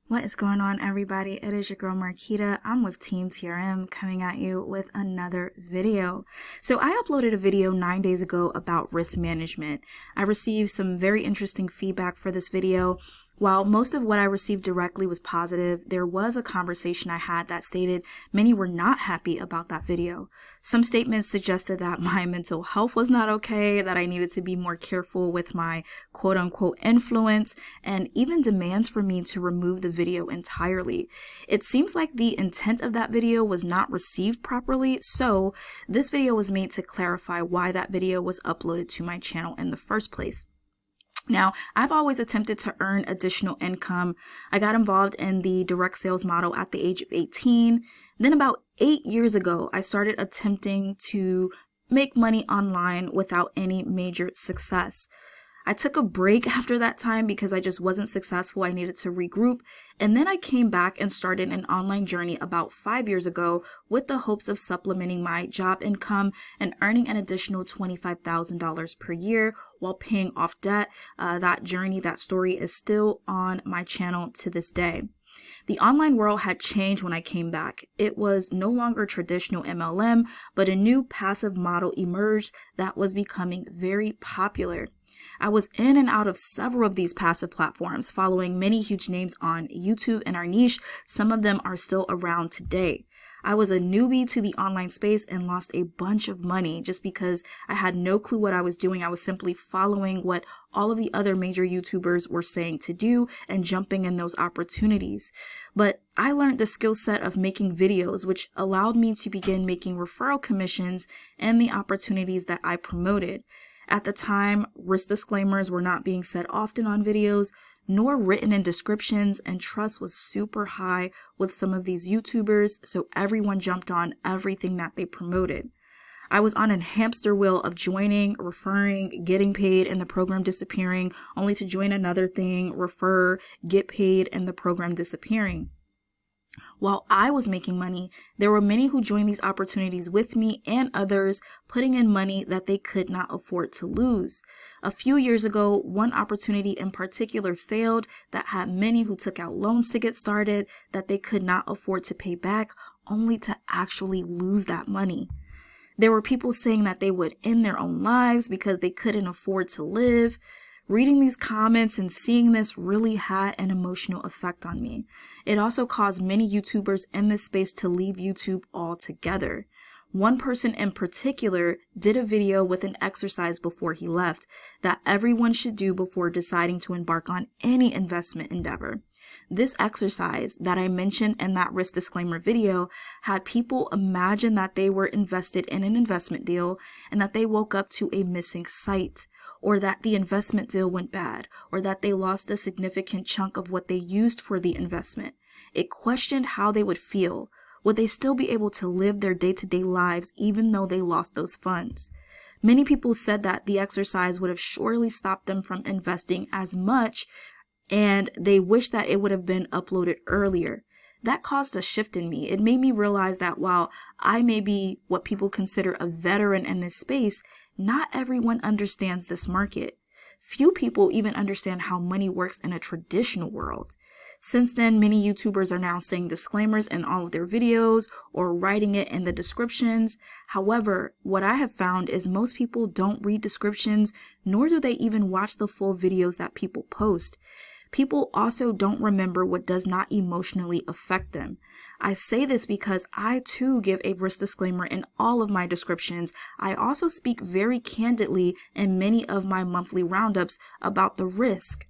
What is going on, everybody? It is your girl Marquita. I'm with Team TRM coming at you with another video. So I uploaded a video 9 days ago about risk management. I received some very interesting feedback for this video. While most of what I received directly was positive, there was a conversation I had that stated many were not happy about that video. Some statements suggested that my mental health was not okay, that I needed to be more careful with my quote-unquote influence, and even demands for me to remove the video entirely. It seems like the intent of that video was not received properly, so this video was made to clarify why that video was uploaded to my channel in the first place. Now, I've always attempted to earn additional income. I got involved in the direct sales model at the age of 18. Then about 8 years ago, I started attempting to make money online without any major success. I took a break after that time because I just wasn't successful. I needed to regroup. And then I came back and started an online journey about 5 years ago with the hopes of supplementing my job income and earning an additional $25,000 per year while paying off debt. That journey, that story is still on my channel to this day. The online world had changed when I came back. It was no longer traditional MLM, but a new passive model emerged that was becoming very popular. I was in and out of several of these passive platforms, following many huge names on YouTube and our niche. Some of them are still around today. I was a newbie to the online space and lost a bunch of money just because I had no clue what I was doing. I was simply following what all of the other major YouTubers were saying to do and jumping in those opportunities. But I learned the skill set of making videos, which allowed me to begin making referral commissions and the opportunities that I promoted. At the time, risk disclaimers were not being said often on videos, nor written in descriptions, and trust was super high with some of these YouTubers, so everyone jumped on everything that they promoted. I was on a hamster wheel of joining, referring, getting paid, and the program disappearing, only to join another thing, refer, get paid, and the program disappearing. While I was making money, there were many who joined these opportunities with me and others putting in money that they could not afford to lose. A few years ago, one opportunity in particular failed that had many who took out loans to get started that they could not afford to pay back, only to actually lose that money. There were people saying that they would end their own lives because they couldn't afford to live. Reading these comments and seeing this really had an emotional effect on me. It also caused many YouTubers in this space to leave YouTube altogether. One person in particular did a video with an exercise before he left that everyone should do before deciding to embark on any investment endeavor. This exercise that I mentioned in that risk disclaimer video had people imagine that they were invested in an investment deal and that they woke up to a missing site, or that the investment deal went bad, or that they lost a significant chunk of what they used for the investment. It questioned how they would feel. Would they still be able to live their day-to-day lives even though they lost those funds? Many people said that the exercise would have surely stopped them from investing as much, and they wish that it would have been uploaded earlier. That caused a shift in me. It made me realize that while I may be what people consider a veteran in this space, not everyone understands this market. Few people even understand how money works in a traditional world. Since then, many YouTubers are now saying disclaimers in all of their videos or writing it in the descriptions. However, what I have found is most people don't read descriptions, nor do they even watch the full videos that people post. People also don't remember what does not emotionally affect them. I say this because I too give a risk disclaimer in all of my descriptions. I also speak very candidly in many of my monthly roundups about the risk.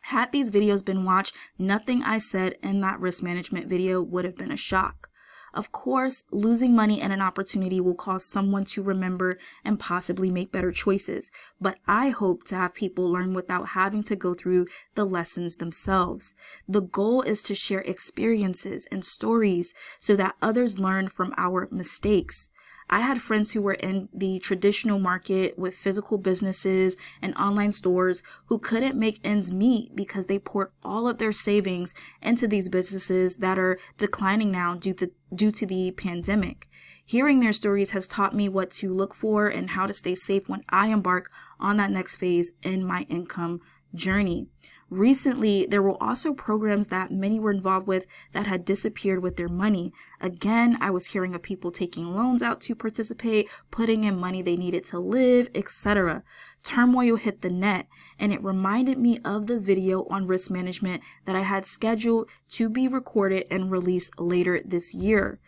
Had these videos been watched, nothing I said in that risk management video would have been a shock. Of course, losing money in an opportunity will cause someone to remember and possibly make better choices, but I hope to have people learn without having to go through the lessons themselves. The goal is to share experiences and stories so that others learn from our mistakes. I had friends who were in the traditional market with physical businesses and online stores who couldn't make ends meet because they poured all of their savings into these businesses that are declining now due to the pandemic. Hearing their stories has taught me what to look for and how to stay safe when I embark on that next phase in my income journey. Recently, there were also programs that many were involved with that had disappeared with their money. Again, I was hearing of people taking loans out to participate, putting in money they needed to live, etc. Turmoil hit the net, and it reminded me of the video on risk management that I had scheduled to be recorded and released later this year.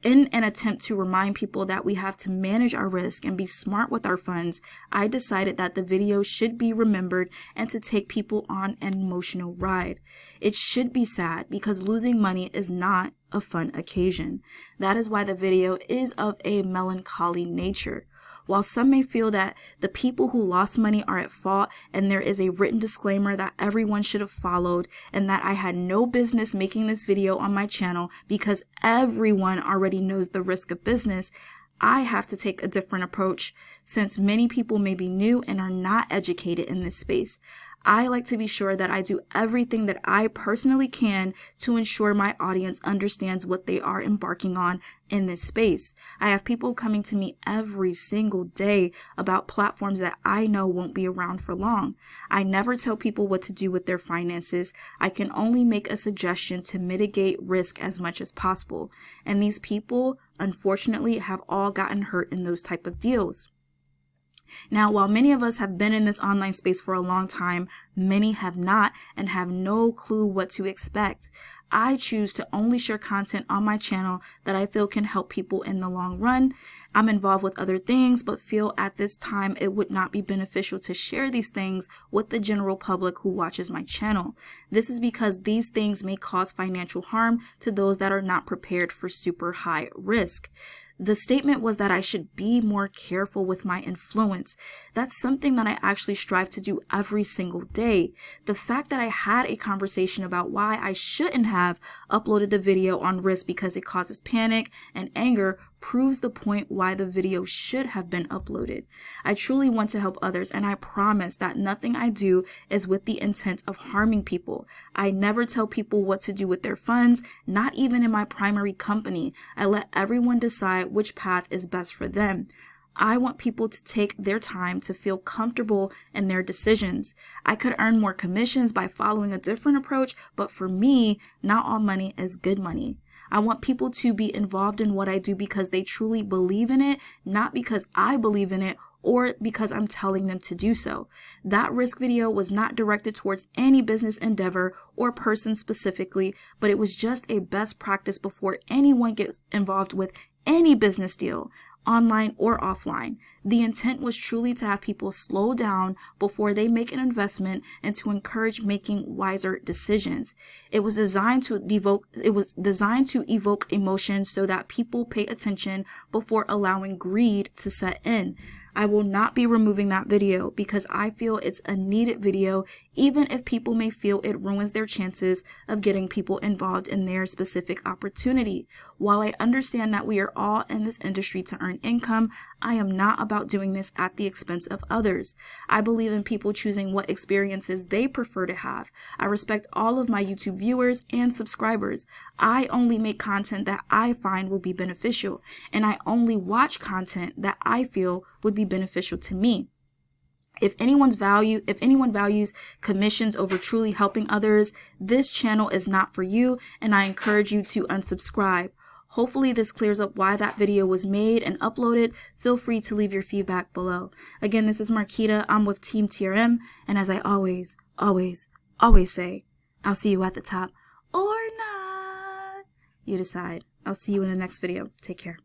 In an attempt to remind people that we have to manage our risk and be smart with our funds, I decided that the video should be remembered and to take people on an emotional ride. It should be sad because losing money is not a fun occasion. That is why the video is of a melancholy nature. While some may feel that the people who lost money are at fault and there is a written disclaimer that everyone should have followed and that I had no business making this video on my channel because everyone already knows the risk of business, I have to take a different approach since many people may be new and are not educated in this space. I like to be sure that I do everything that I personally can to ensure my audience understands what they are embarking on in this space. I have people coming to me every single day about platforms that I know won't be around for long. I never tell people what to do with their finances. I can only make a suggestion to mitigate risk as much as possible. And these people, unfortunately, have all gotten hurt in those type of deals. Now, while many of us have been in this online space for a long time, many have not and have no clue what to expect. I choose to only share content on my channel that I feel can help people in the long run. I'm involved with other things, but feel at this time it would not be beneficial to share these things with the general public who watches my channel. This is because these things may cause financial harm to those that are not prepared for super high risk. The statement was that I should be more careful with my influence. That's something that I actually strive to do every single day. The fact that I had a conversation about why I shouldn't have uploaded the video on risk because it causes panic and anger proves the point why the video should have been uploaded. I truly want to help others, and I promise that nothing I do is with the intent of harming people. I never tell people what to do with their funds, not even in my primary company. I let everyone decide which path is best for them. I want people to take their time to feel comfortable in their decisions. I could earn more commissions by following a different approach, but for me, not all money is good money. I want people to be involved in what I do because they truly believe in it, not because I believe in it or because I'm telling them to do so. That risk video was not directed towards any business endeavor or person specifically, but it was just a best practice before anyone gets involved with any business deal, online or offline. The intent was truly to have people slow down before they make an investment and to encourage making wiser decisions. It was designed to evoke emotion so that people pay attention before allowing greed to set in. I will not be removing that video because I feel it's a needed video, even if people may feel it ruins their chances of getting people involved in their specific opportunity. While I understand that we are all in this industry to earn income, I am not about doing this at the expense of others. I believe in people choosing what experiences they prefer to have. I respect all of my YouTube viewers and subscribers. I only make content that I find will be beneficial, and I only watch content that I feel would be beneficial to me. If anyone values commissions over truly helping others, this channel is not for you, and I encourage you to unsubscribe. Hopefully this clears up why that video was made and uploaded. Feel free to leave your feedback below. Again, this is Marquita. I'm with Team TRM, and as I always say, I'll see you at the top or not. You decide. I'll see you in the next video. Take care.